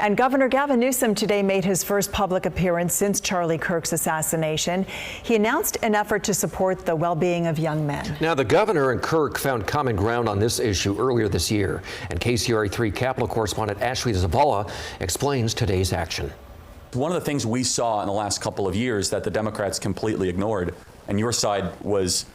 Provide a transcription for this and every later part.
And Governor Gavin Newsom today made his first public appearance since Charlie Kirk's assassination. He announced an effort to support the well-being of young men. Now, the governor and Kirk found common ground on this issue earlier this year, and KCRA3 Capitol correspondent Ashley Zavala explains today's action. One of the things we saw in the last couple of years that the Democrats completely ignored, and your side was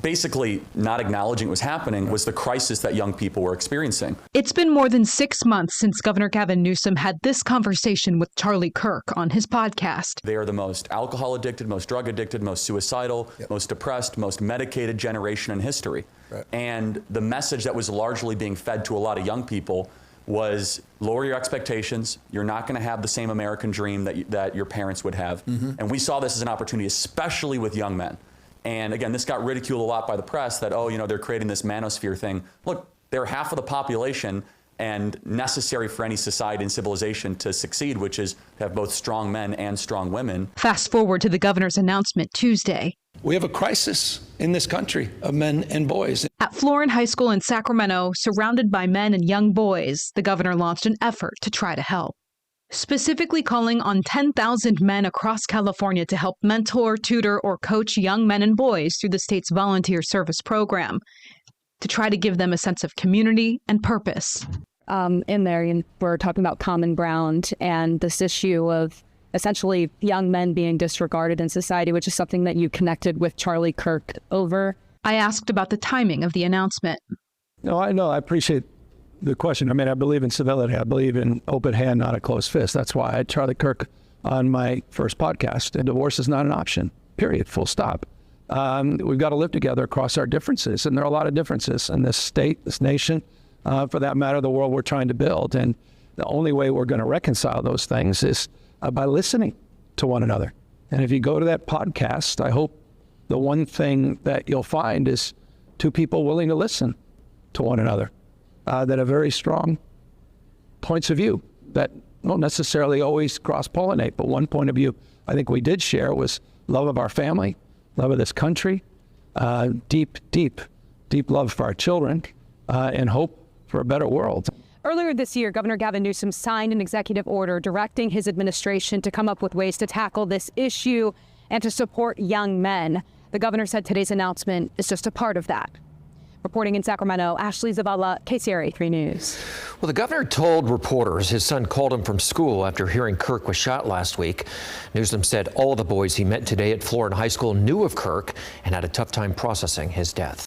basically not acknowledging it was happening, was the crisis that young people were experiencing. It's been more than 6 months since Governor Gavin Newsom had this conversation with Charlie Kirk on his podcast. They are the most alcohol addicted, most drug addicted, most suicidal, most depressed, most medicated generation in history. Right. And the message that was largely being fed to a lot of young people was lower your expectations. You're not going to have the same American dream that your parents would have. And we saw this as an opportunity, especially with young men. And again, this got ridiculed a lot by the press that, oh, you know, they're creating this manosphere thing. Look, they're half of the population and necessary for any society and civilization to succeed, which is to have both strong men and strong women. Fast forward to the governor's announcement Tuesday. We have a crisis in this country of men and boys. At Florin High School in Sacramento, surrounded by men and young boys, the governor launched an effort to try to help, specifically calling on 10,000 men across California to help mentor, tutor, or coach young men and boys through the state's volunteer service program to try to give them a sense of community and purpose. In there, we're talking about common ground and this issue of essentially young men being disregarded in society, which is something that you connected with Charlie Kirk over. I asked about the timing of the announcement. No, I appreciate the question. I mean, I believe in civility. I believe in open hand, not a closed fist. That's why I had Charlie Kirk on my first podcast. And divorce is not an option, period, full stop. We've got to live together across our differences. And there are a lot of differences in this state, this nation, for that matter, the world we're trying to build. And the only way we're going to reconcile those things is by listening to one another. And if you go to that podcast, I hope the one thing that you'll find is two people willing to listen to one another. That have very strong points of view that don't necessarily always cross-pollinate, but one point of view I think we did share was love of our family, love of this country, deep love for our children, and hope for a better world. Earlier this year, Governor Gavin Newsom signed an executive order directing his administration to come up with ways to tackle this issue and to support young men. The governor said today's announcement is just a part of that. Reporting in Sacramento, Ashley Zavala, KCRA3 News. Well, the governor told reporters his son called him from school after hearing Kirk was shot last week. Newsom said all the boys he met today at Florin High School knew of Kirk and had a tough time processing his death.